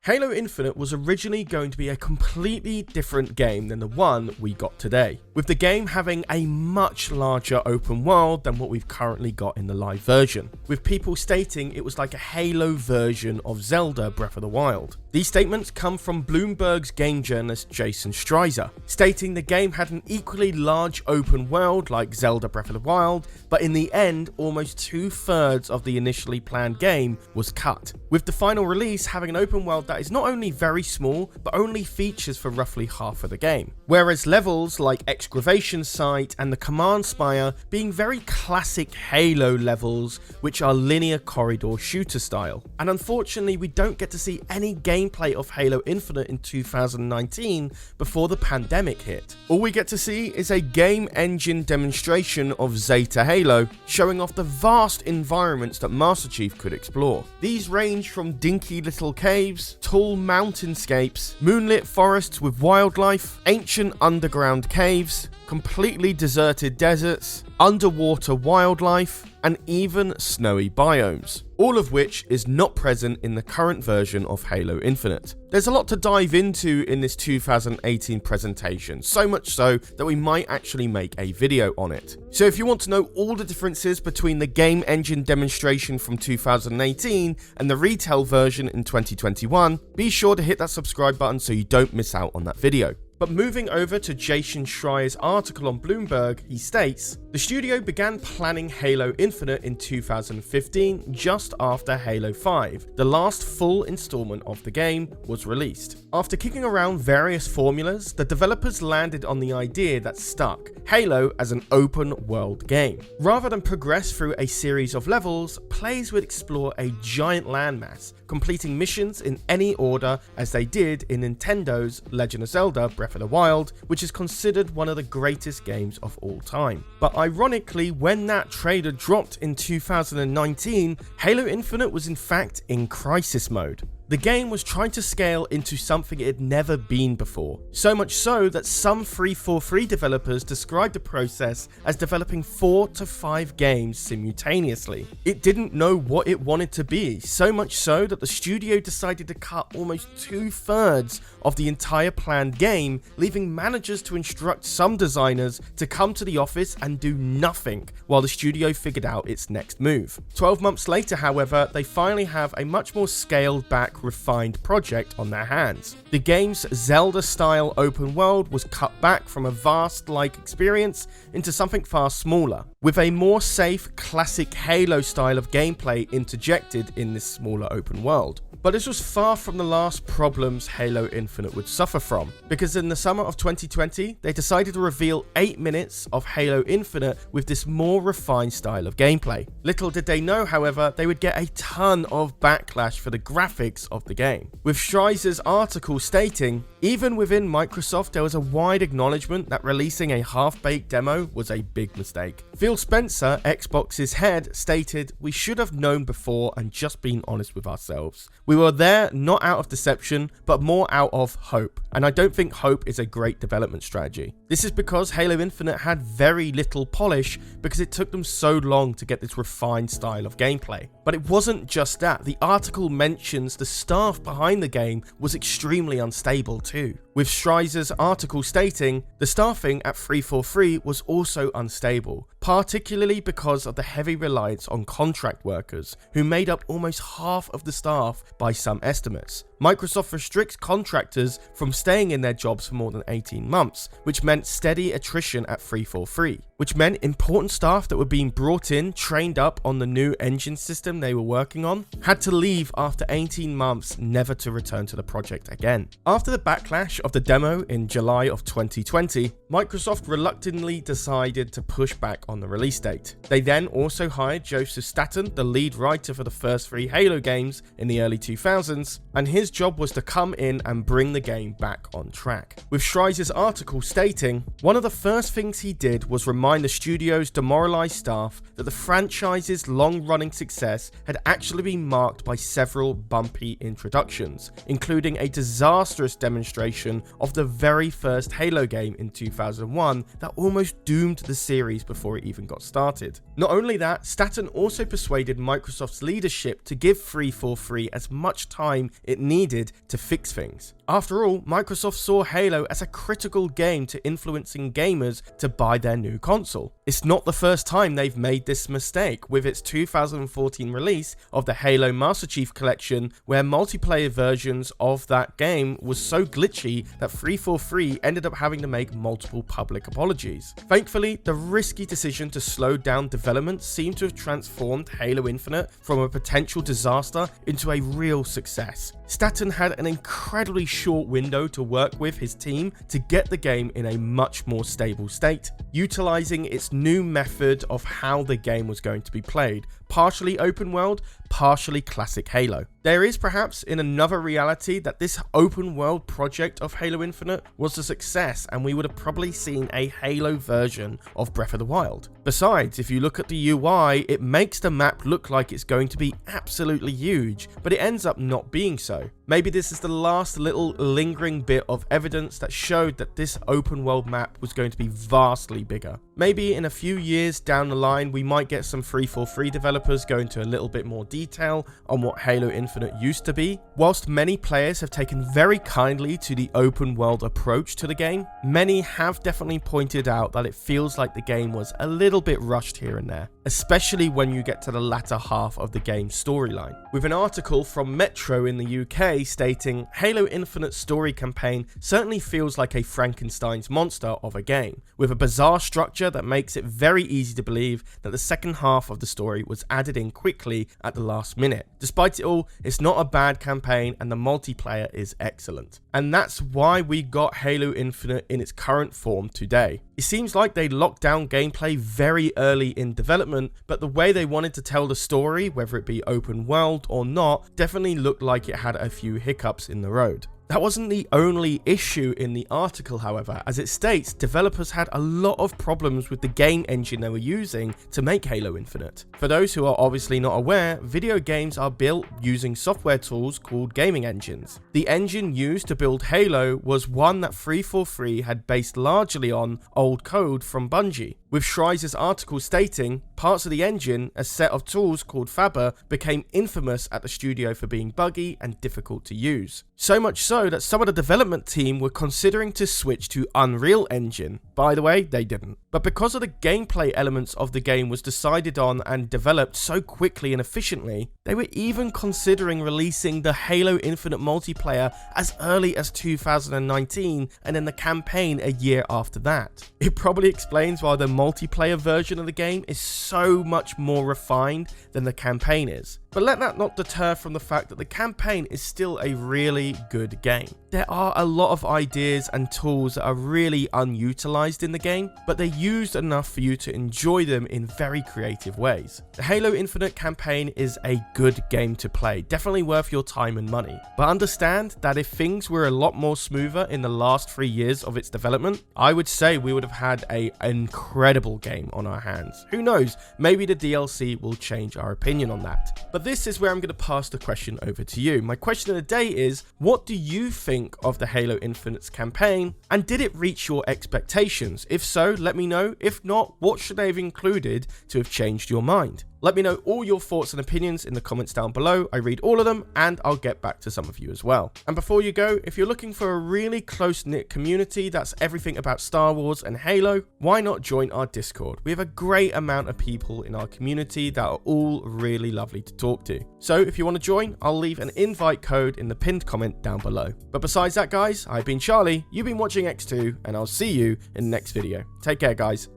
Halo Infinite was originally going to be a completely different game than the one we got today, with the game having a much larger open world than what we've currently got in the live version, with people stating it was like a Halo version of Zelda Breath of the Wild. These statements come from Bloomberg's game journalist Jason Streiser, stating the game had an equally large open world like Zelda Breath of the Wild, but in the end, almost 2/3 of the initially planned game was cut, with the final release having an open world that is not only very small, but only features for roughly half of the game. Whereas levels like Excavation Site and the Command Spire being very classic Halo levels, which are linear corridor shooter style. And unfortunately, we don't get to see any gameplay of Halo Infinite in 2019 before the pandemic hit. All we get to see is a game engine demonstration of Zeta Halo, showing off the vast environments that Master Chief could explore. These range from dinky little caves, tall mountainscapes, moonlit forests with wildlife, ancient underground caves, completely deserted deserts, underwater wildlife, and even snowy biomes, all of which is not present in the current version of Halo Infinite. There's a lot to dive into in this 2018 presentation, so much so that we might actually make a video on it. So if you want to know all the differences between the game engine demonstration from 2018 and the retail version in 2021, be sure to hit that subscribe button so you don't miss out on that video. But moving over to Jason Schreier's article on Bloomberg, he states, the studio began planning Halo Infinite in 2015, just after Halo 5, the last full installment of the game, was released. After kicking around various formulas, the developers landed on the idea that stuck, Halo as an open world game. Rather than progress through a series of levels, players would explore a giant landmass, completing missions in any order as they did in Nintendo's Legend of Zelda Breath of the Wild, which is considered one of the greatest games of all time. But ironically, when that trailer dropped in 2019, Halo Infinite was in fact in crisis mode. The game was trying to scale into something it had never been before, so much so that some 343 developers described the process as developing 4 to 5 games simultaneously. It didn't know what it wanted to be, so much so that the studio decided to cut almost 2/3 of the entire planned game, leaving managers to instruct some designers to come to the office and do nothing while the studio figured out its next move. 12 months later, however, they finally have a much more scaled back, refined project on their hands. The game's Zelda-style open world was cut back from a vast-like experience into something far smaller, with a more safe, classic Halo style of gameplay interjected in this smaller open world. But this was far from the last problems Halo Infinite would suffer from, because in the summer of 2020, they decided to reveal 8 minutes of Halo Infinite with this more refined style of gameplay. Little did they know, however, they would get a ton of backlash for the graphics of the game, with Streiser's article stating, even within Microsoft there was a wide acknowledgement that releasing a half-baked demo was a big mistake. Phil Spencer, Xbox's head, stated, we should have known before and just been honest with ourselves. We were there not out of deception, but more out of hope, and I don't think hope is a great development strategy. This is because Halo Infinite had very little polish because it took them so long to get this refined style of gameplay. But it wasn't just that, the article mentions the staff behind the game was extremely unstable too, with Streiser's article stating, the staffing at 343 was also unstable, particularly because of the heavy reliance on contract workers, who made up almost half of the staff by some estimates. Microsoft restricts contractors from staying in their jobs for more than 18 months, which meant steady attrition at 343, which meant important staff that were being brought in, trained up on the new engine system they were working on, had to leave after 18 months, never to return to the project again. After the backlash of the demo in July of 2020, Microsoft reluctantly decided to push back on the release date. They then also hired Joseph Staten, the lead writer for the first 3 Halo games in the early 2000s, and his job was to come in and bring the game back on track. With Streiser's article stating, one of the first things he did was remind remind the studio's demoralized staff that the franchise's long-running success had actually been marked by several bumpy introductions, including a disastrous demonstration of the very first Halo game in 2001 that almost doomed the series before it even got started. Not only that, Staten also persuaded Microsoft's leadership to give 343 as much time it needed to fix things. After all, Microsoft saw Halo as a critical game to influencing gamers to buy their new console. It's not the first time they've made this mistake with its 2014 release of the Halo Master Chief Collection, where multiplayer versions of that game was so glitchy that 343 ended up having to make multiple public apologies. Thankfully, the risky decision to slow down development seemed to have transformed Halo Infinite from a potential disaster into a real success. Staten had an incredibly short window to work with his team to get the game in a much more stable state, utilizing its new method of how the game was going to be played, partially open world, partially classic Halo. There is perhaps in another reality that this open world project of Halo Infinite was a success and we would have probably seen a Halo version of Breath of the Wild. Besides, if you look at the UI, it makes the map look like it's going to be absolutely huge, but it ends up not being so. Maybe this is the last little lingering bit of evidence that showed that this open world map was going to be vastly bigger. Maybe in a few years down the line, we might get some 343 developers go into a little bit more detail on what Halo Infinite used to be. Whilst many players have taken very kindly to the open world approach to the game, many have definitely pointed out that it feels like the game was a little bit rushed here and there, especially when you get to the latter half of the game's storyline. With an article from Metro in the UK stating, Halo Infinite's story campaign certainly feels like a Frankenstein's monster of a game, with a bizarre structure that makes it very easy to believe that the second half of the story was added in quickly at the last minute. Despite it all, it's not a bad campaign and the multiplayer is excellent. And that's why we got Halo Infinite in its current form today. It seems like they locked down gameplay very early in development, but the way they wanted to tell the story, whether it be open world or not, definitely looked like it had a few hiccups in the road. That wasn't the only issue in the article, however. As it states, developers had a lot of problems with the game engine they were using to make Halo Infinite. For those who are obviously not aware, video games are built using software tools called gaming engines. The engine used to build Halo was one that 343 had based largely on old code from Bungie, with Schreizer's article stating, parts of the engine, a set of tools called Faber, became infamous at the studio for being buggy and difficult to use. So much so that some of the development team were considering to switch to Unreal Engine. By the way, they didn't. But because of the gameplay elements of the game was decided on and developed so quickly and efficiently, they were even considering releasing the Halo Infinite multiplayer as early as 2019 and then the campaign a year after that. It probably explains why the multiplayer version of the game is so much more refined than the campaign is. But let that not deter from the fact that the campaign is still a really good game. There are a lot of ideas and tools that are really unutilized in the game, but they're used enough for you to enjoy them in very creative ways. The Halo Infinite campaign is a good game to play, definitely worth your time and money. But understand that if things were a lot more smoother in the last 3 years of its development, I would say we would have had an incredible game on our hands. Who knows, maybe the DLC will change our opinion on that. But this is where I'm going to pass the question over to you. My question of the day is, what do you think of the Halo Infinite's campaign, and did it reach your expectations? If so, let me know. If not, what should they have included to have changed your mind? Let me know all your thoughts and opinions in the comments down below. I read all of them and I'll get back to some of you as well. And before you go, if you're looking for a really close-knit community that's everything about Star Wars and Halo, why not join our Discord? We have a great amount of people in our community that are all really lovely to talk to. So if you want to join, I'll leave an invite code in the pinned comment down below. But besides that, guys, I've been Charlie, you've been watching EcksToo, and I'll see you in the next video. Take care, guys.